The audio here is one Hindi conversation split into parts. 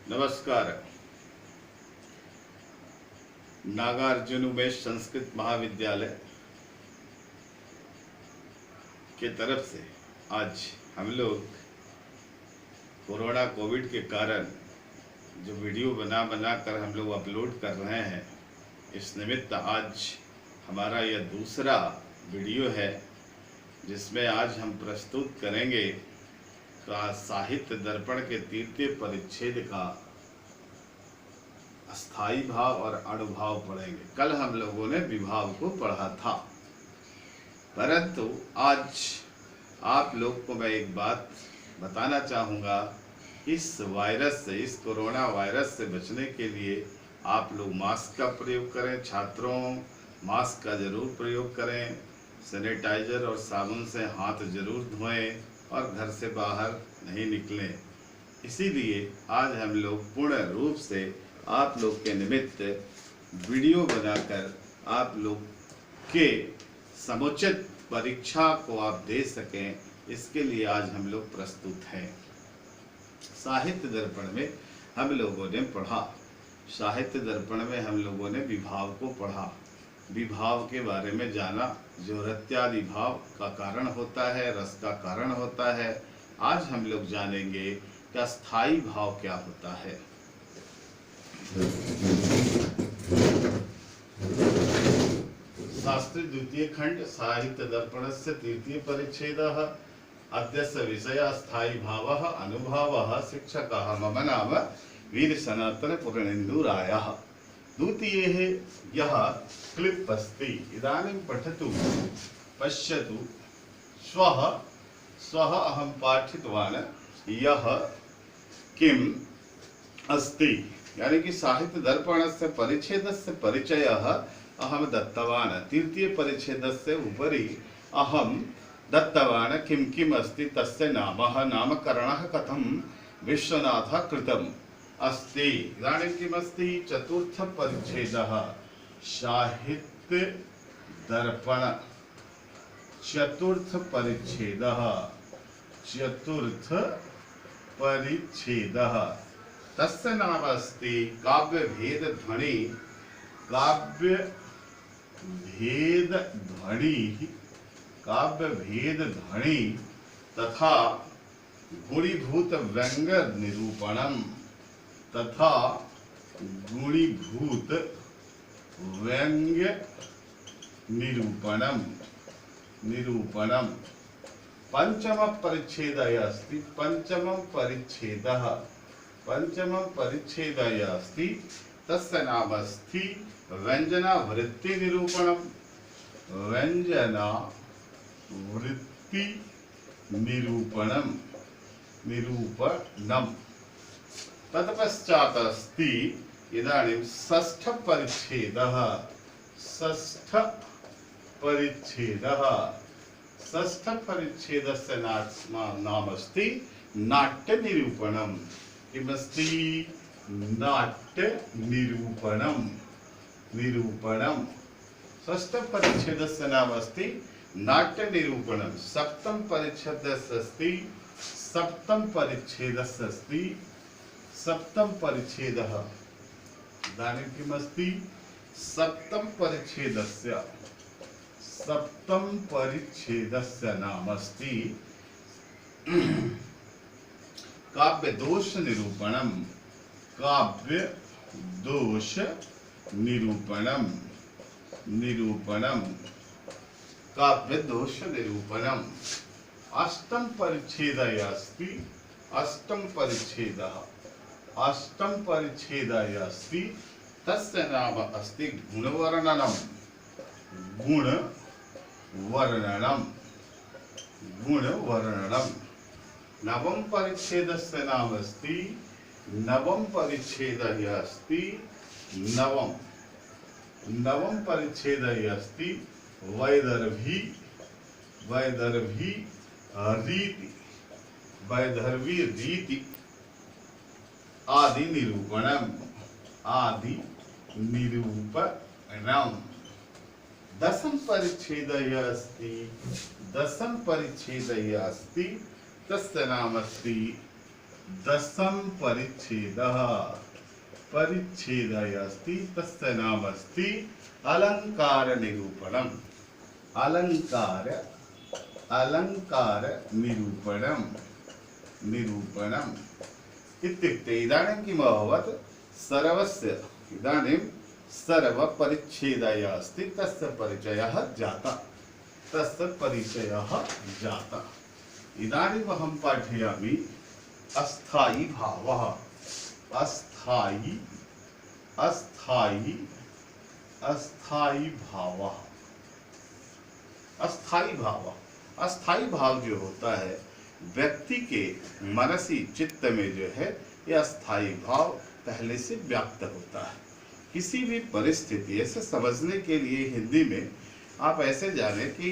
नमस्कार। नागार्जुन उमेश संस्कृत महाविद्यालय के तरफ से आज हम लोग कोविड के कारण जो वीडियो बना कर हम लोग अपलोड कर रहे हैं, इस निमित्त आज हमारा यह दूसरा वीडियो है जिसमें आज हम प्रस्तुत करेंगे का साहित्य दर्पण के तृतीय परिच्छेद का अस्थाई भाव और अणुभाव पढ़ेंगे। कल हम लोगों ने विभाव को पढ़ा था, परंतु आज आप लोग को मैं एक बात बताना चाहूँगा। इस वायरस से, इस कोरोना वायरस से बचने के लिए आप लोग मास्क का प्रयोग करें। छात्रों, मास्क का जरूर प्रयोग करें। सैनिटाइजर और साबुन से हाथ जरूर धोएं और घर से बाहर नहीं निकलें। इसीलिए आज हम लोग पूर्ण रूप से आप लोग के निमित्त वीडियो बनाकर आप लोग के समुचित परीक्षा को आप दे सकें, इसके लिए आज हम लोग प्रस्तुत हैं। साहित्य दर्पण में हम लोगों ने पढ़ा, साहित्य दर्पण में हम लोगों ने विभाव को पढ़ा, विभाव के बारे में जाना, जो रत्यादि भाव का कारण होता है, रस का कारण होता है। आज हम लोग जानेंगे कि अस्थाई भाव क्या होता है। शास्त्री द्वितीय खंड साहित्य दर्पणस्य तृतीय परिच्छेदः। अद्यस्य विषय अस्थाई भावः अनुभवः। शिक्षकः मम नाम वीर सनातन पूर्णेन्दुरायः। द्वितीये यः क्लिप् अस्ति, इदानीं पठतु, पश्यतु। श्वः अहं पाठितवान् यः किम् अस्ति, यानी कि साहित्य दर्पणस्य परिच्छेदस्य परिचयः अहं दत्तवान्। तृतीय परिच्छेदस्य उपरि अहं दत्तवान् किं किम् अस्ति, तस्य नामः, नामकरणः कथं विश्वनाथः कृतम् अस्ति। इदानीं किम् अस्ति, चतुर्थ परिच्छेदः साहित्य दर्पण। चतुर्थ परिच्छेदः, चतुर्थ परिच्छेदः, तस्य नाम अस्ति काव्य भेद ध्वनि। काव्य भेद ध्वनि, काव्य भेद ध्वनि तथा गुणीभूत व्यंग निरूपणम, तथा गुणीभूत व्यंग्य निरूपणम। पंचम परिच्छेद अस्ति, पंचम परिच्छेदः, पंचम परिच्छेद अस्ति, तस्य नाम अस्ति व्यंजना वृत्ति निरूपणम। व्यंजना वृत्ति निरूपणम, निरूपणम। तत्पश्चात् अस्ति इदानीं षष्ठ परिच्छेदः, षष्ठ परिच्छेदः, षष्ठ परिच्छेदस्य नाम अस्ति नाट्य निरूपणम्। किमस्ति, नाट्य निरूपणम्, निरूपणम्। षष्ठ परिच्छेदस्य नाम अस्ति नाट्य निरूपणम्। सप्तम परिच्छेदस्य अस्ति, सप्तम परिच्छेदस्य अस्ति, सप्तम परिच्छेदः। इदानीं किम् अस्ति, सप्तम परिच्छेदस्य, सप्तम परिच्छेदस्य नाम अस्ति काव्य दोष निरूपणम्। काव्य दोष निरूपणम्, निरूपणम्, काव्य दोष निरूपणम्। अष्टम परिच्छेदः अस्ति, अष्टम परिच्छेदः, अष्टम परिच्छेदः अस्ति, तस्य नाम अस्ति गुणवर्णनम्। गुणवर्णनम्, गुणवर्णनम्। नवम परिच्छेदस्य नाम अस्ति, नवम परिच्छेदः अस्ति, नवम, नवम परिच्छेदः अस्ति वैदर्भी, वैदर्भी रीति, वैदर्भी रीति आदि निरूपणम्, आदि निरूपणम्। दशम परिच्छेदः अस्ति, दशम परिच्छेदः अस्ति, तस्य नाम अस्ति दशम परिच्छेदः परिच्छेदः अस्ति तस्य नाम अस्ति अलंकार निरूपणम् अलंकार अलंकार निरूपणम् इत्युक्ते इदानीं किम् अभवत् सर्वस्य इदानीं सर्वपरिच्छेदः अस्ति तस्य परिचयः जातः इदानीम् अहं पाठयामि अस्थायी भावः अस्थायी भाव जो होता है व्यक्ति के मनसी चित्त में जो है यह अस्थायी भाव पहले से व्याप्त होता है। किसी भी परिस्थिति ऐसे समझने के लिए हिंदी में आप ऐसे जाने कि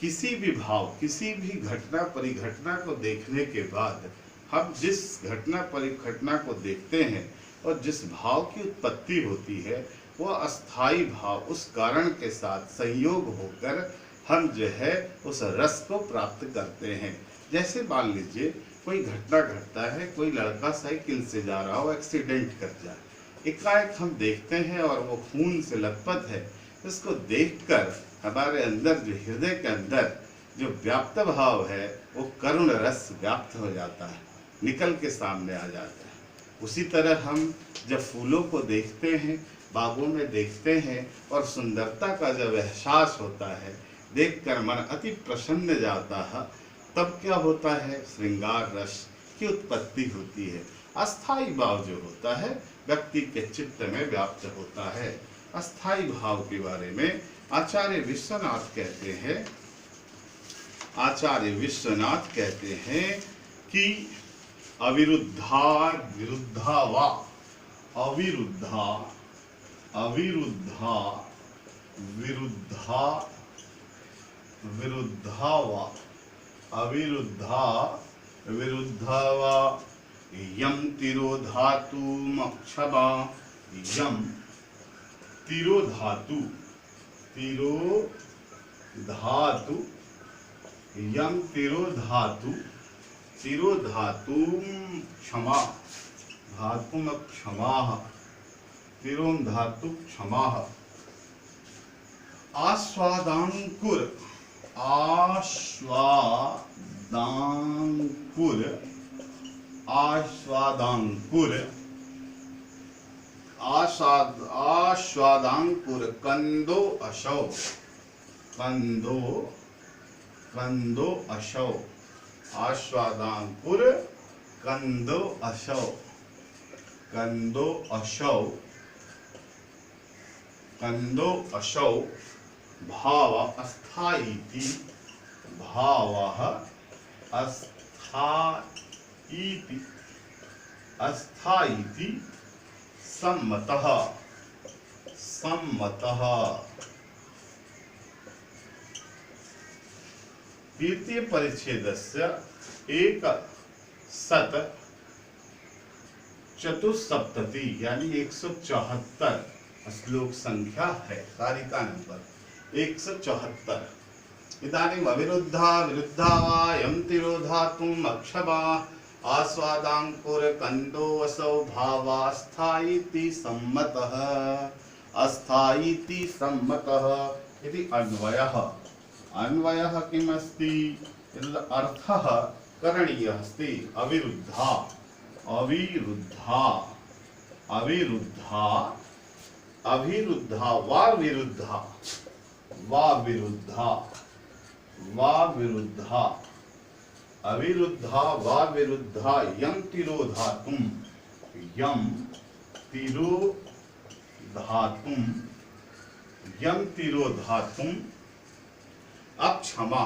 किसी भी भाव किसी भी घटना परिघटना को देखने के बाद हम जिस घटना परिघटना को देखते हैं और जिस भाव की उत्पत्ति होती है वह अस्थायी भाव उस कारण के साथ संयोग होकर हम जो है उस रस को प्राप्त करते हैं। जैसे मान लीजिए कोई घटना घटता है, कोई लड़का साइकिल से जा रहा हो, एक्सीडेंट कर जाए, एकाएक हम देखते हैं और वो खून से लथपथ है। इसको देखकर हमारे अंदर जो हृदय के अंदर जो व्याप्त भाव है वो करुण रस व्याप्त हो जाता है, निकल के सामने आ जाता है। उसी तरह हम जब फूलों को देखते हैं, बागों में देखते हैं और सुंदरता का जब एहसास होता है, देखकर मन अति प्रसन्न जाता है, तब क्या होता है, श्रृंगार रस की उत्पत्ति होती है। अस्थायी भाव जो होता है व्यक्ति के चित्त में व्याप्त होता है। अस्थायी भाव के बारे में आचार्य विश्वनाथ कहते हैं कि अविरुद्धा विरुद्धा वा अविरुद्धा विरुद्धा वा यम तिरोधातु मक्षमा यम तिरोधातु यम तिरोधातु क्षमा धातुम क्षमा तिरों धातु क्षमा आस्वादांकुर कंदो अशौ आस्वादांकुर कंदो अशौ भाव अस्थायीति सम्मतः तृतीय परिच्छेदस्य एक सत चतुस्सप्तति यानी 174 श्लोक संख्या है, कारिका नंबर 174। इदानीम अविरुद्धा विरुद्धा वा यम तिरोधातुम अक्षमा आस्वादांकुर कंदो असौ भावास्थायीति सम्मतः इति अन्वयः किमस्ति अर्थः करणीयः अस्ति अविरुद्धा वा विरुद्धा यम तिरोधातुम अक्षमा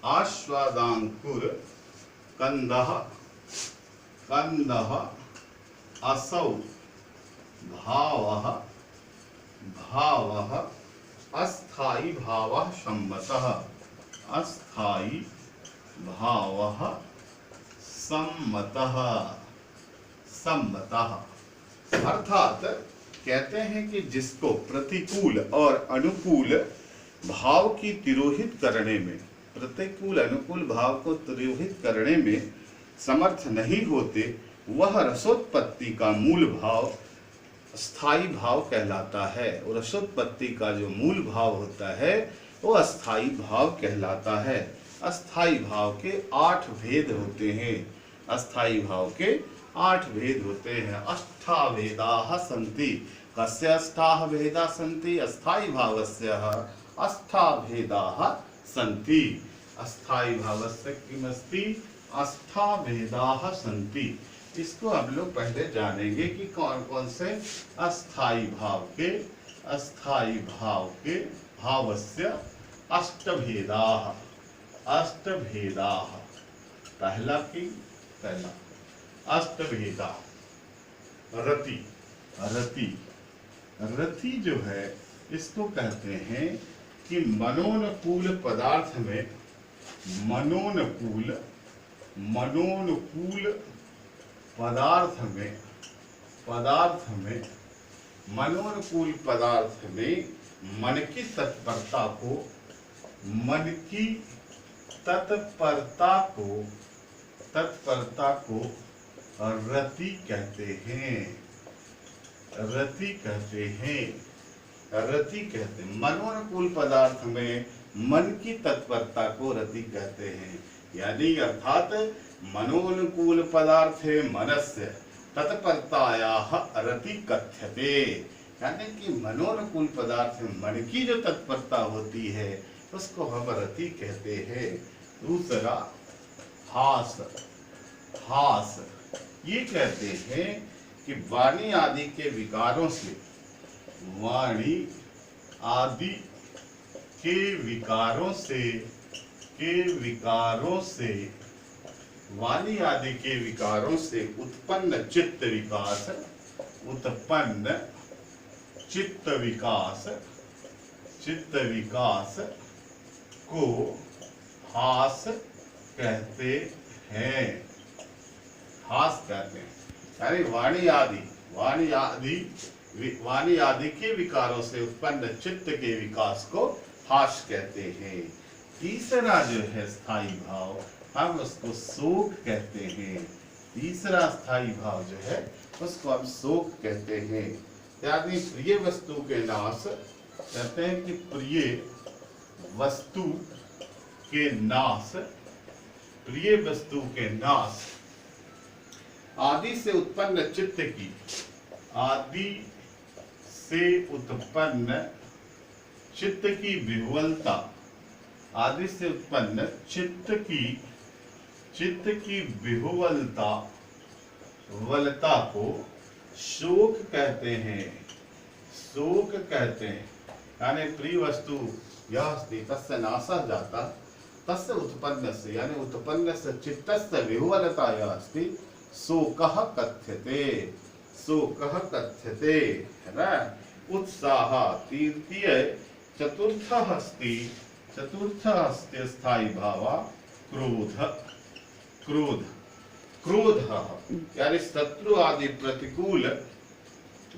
आस्वादांकुर कंदः असौ भावः अस्थायी भावः सम्मतः अर्थात कहते हैं कि जिसको प्रतिकूल और अनुकूल भाव की तिरोहित करने में, प्रतिकूल अनुकूल भाव को तिरोहित करने में समर्थ नहीं होते, वह रसोत्पत्ति का मूल भाव स्थायी भाव कहलाता है। और रसोत्पत्ति का जो मूल भाव होता है वो अस्थाई भाव कहलाता है। अस्थाई भाव के 8 भेद होते हैं। अस्थाई भाव के 8 भेद होते हैं। अष्टाभेदाः सन्ति। कस्य अष्टाः भेदाः सन्ति? अस्थाई भावस्य अष्टाभेदाः सन्ति। अस्थाई भावस्य किमस्ति? अष्टाभेदाः सन्ति। इसको हम लोग पहले जानेंगे कि कौन कौन से अस्थाई भाव के भावस्य अष्टभेदाः। अष्टभेदाः पहला अष्टभेदा रति। रति जो है इसको कहते हैं कि मनोनुकूल पदार्थ में मनोनुकूल पदार्थ में मन की तत्परता को रति कहते हैं। मनोनुकूल पदार्थ में मन की तत्परता को रति कहते हैं। यानी अर्थात मनोनुकूल पदार्थे मनस्य तत्परतायाः रति कथ्यते। यानी कि मनोनुकूल पदार्थ में मन की जो तत्परता होती है उसको हम रति कहते हैं। दूसरा हास। ये कहते हैं कि वाणी आदि के विकारों से उत्पन्न चित्त विकास को हास कहते हैं। यानी वाणी आदि के विकारों से उत्पन्न चित्त के विकास को हास कहते हैं। तीसरा जो है स्थायी भाव हम उसको शोक कहते हैं। तीसरा स्थायी भाव जो है उसको हम शोक कहते हैं। यानी प्रिय वस्तु के नाश कहते हैं कि प्रिय वस्तु के नाश आदि से उत्पन्न चित्त की विह्वलता को शोक कहते हैं। यानी प्रिय वस्तु यह अस्ति तस्य नाशः जाता तस्य उत्पन्नस्य यानी उत्पन्नस्य चित्तस्य विह्वलता यह अस्ति शोकः कथ्यते है ना। उत्साह तृतीय चतुर्थः अस्ति स्थायी भाव क्रोध यानी शत्रु आदि प्रतिकूल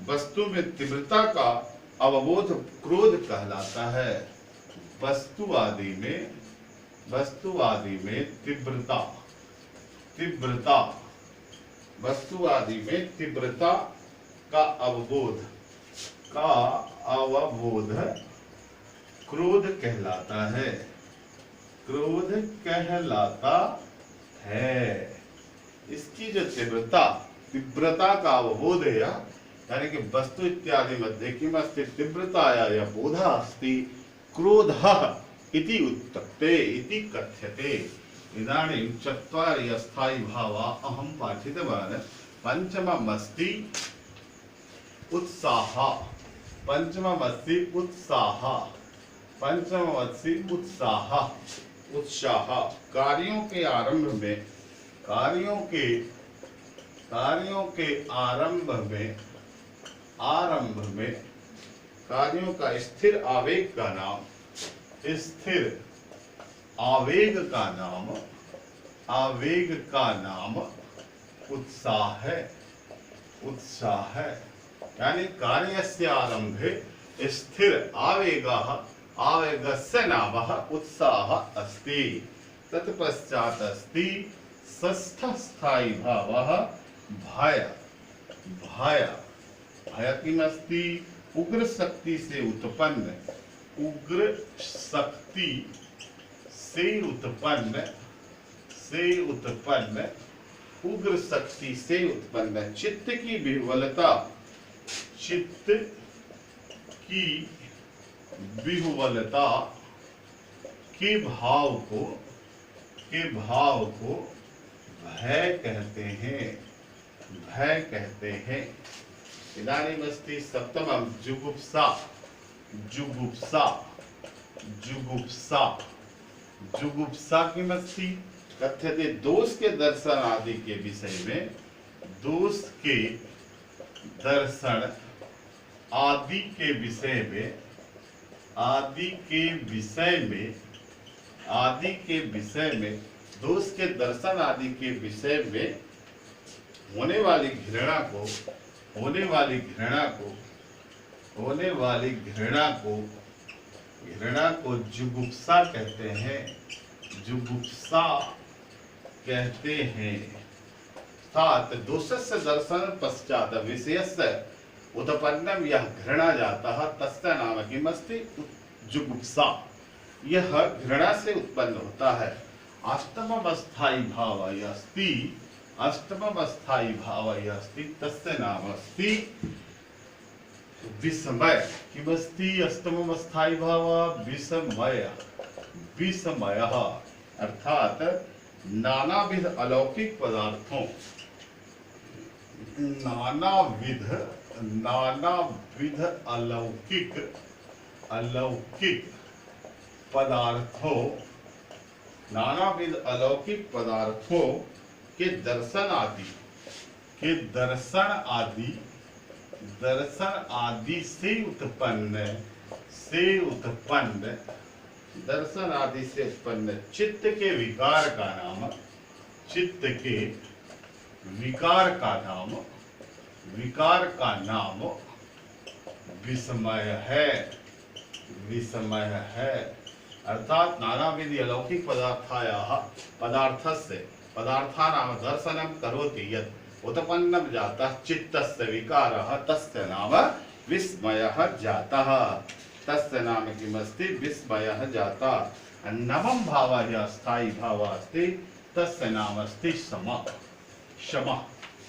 वस्तु में तीव्रता का अवबोध क्रोध कहलाता है। वस्तु आदि में तीव्रता का अवबोध क्रोध कहलाता है। इसकी जो तीव्रता का अवबोध है यानी कि वस्तु इत्यादि मध्ये किमस्ति तीव्रताया या बोधः अस्ति क्रोधः इति उत्तप्ते इति कथ्यते। इदानीं चत्वारि अस्थायी भावा अहं पाठितवान्। पंचममस्ति उत्साह कार्यों के कार्यों का स्थिर आवेग का नाम उत्साह है। यानी कार्यस्य आरंभे स्थिर आवेगः आवेगस्य नामः उत्साह अस्ति। तत्पश्चात् अस्ति षष्ठः स्थायी भावः भय। भय भय किमस्ति? उग्र शक्ति से उत्पन्न, उग्र शक्ति से उत्पन्न उग्र शक्ति से उत्पन्न चित्त की विह्वलता, चित्त की विह्वलता के भाव को भय कहते हैं। भय कहते हैं। इदानीमस्ति सप्तमं जुगुप्सा। जुगुप्सा जुगुप्सा जुगुप्सा किमस्ति? कथ्यते दोष के दर्शन आदि के विषय में, दोष के दर्शन आदि के विषय में, आदि के विषय में, आदि के विषय में, दोष के दर्शन आदि के विषय में होने वाली घृणा को, होने वाली घृणा को, होने वाली घृणा को, घृणा को जुगुप्सा कहते हैं। जुगुप्सा कहते हैं। अर्थात दोषस्य दर्शन पश्चात विषयस्य उत्पन्नम यह घृणा जाता है, तस्य नाम किमस्ति? जुगुप्सा। यह घृणा से उत्पन्न होता है। अष्टमम अस्थायी भाव अस्ति, अष्टमम अस्थायी भाव अस्ति, तस्य नाम अस्ति विस्मय। किमस्ति अष्टमम अस्थायी भाव? विस्मय। विस्मय अर्थात नानाविध अलौकिक पदार्थों, नानाविध अलौकिक पदार्थों, नानाविध अलौकिक पदार्थों के दर्शन आदि से उत्पन्न दर्शन आदि से उत्पन्न चित्त के विकार का नाम, चित्त के विकार का नाम, विकार का नाम विस्मय है। विस्मय है अर्थात नानाविध अलौकिक पदार्थस्य पदार्थानां दर्शनं करोति यत् उत्पन्नं जातः चित्तस्य विकारः, तस्य नाम विस्मयः जातः। तस्य नाम किमस्ति? विस्मयः जातः। नवम भावः यः स्थायी भावः अस्ति, तस्य नाम अस्ति शम। शम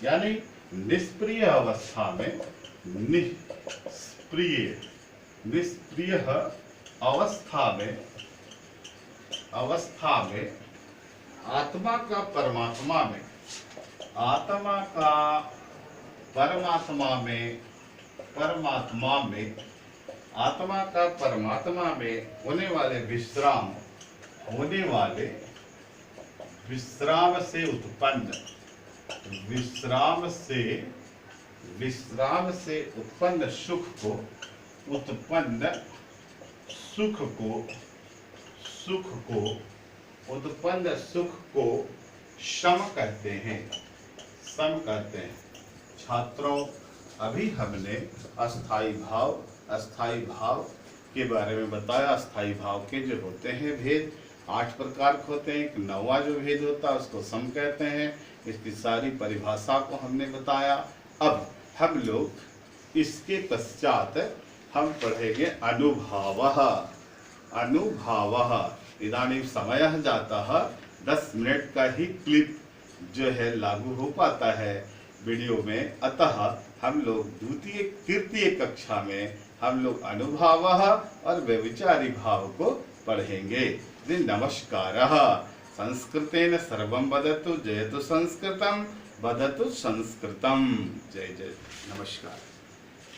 यानी निष्प्रिय अवस्था में, निष्प्रिय अवस्था में आत्मा का परमात्मा में, आत्मा का परमात्मा में, परमात्मा में, आत्मा का परमात्मा में होने वाले विश्राम, होने वाले विश्राम से उत्पन्न, विश्राम से उत्पन्न सुख को, उत्पन्न सुख को, सुख को, उत्पन्न सुख को शम कहते हैं। सम कहते हैं। छात्रों, अभी हमने अस्थाई भाव के बारे में बताया। अस्थाई भाव के जो होते हैं भेद 8 प्रकार के होते हैं। एक 9वां जो भेद होता है उसको सम कहते हैं। इसकी सारी परिभाषा को हमने बताया। अब हम लोग इसके पश्चात हम पढ़ेंगे अनुभवः। अनुभवः इदानीं समयः जातः, 10 मिनट का ही क्लिप जो है लागू हो पाता है वीडियो में। अतः हम लोग द्वितीय तृतीय कक्षा में हम लोग अनुभवः और व्यभिचारी भाव को पढ़ेंगे। नमस्कारः। संस्कृतेन सर्वं वदतु, जयतु संस्कृतं, वदतु संस्कृतं। जय जय। नमस्कार।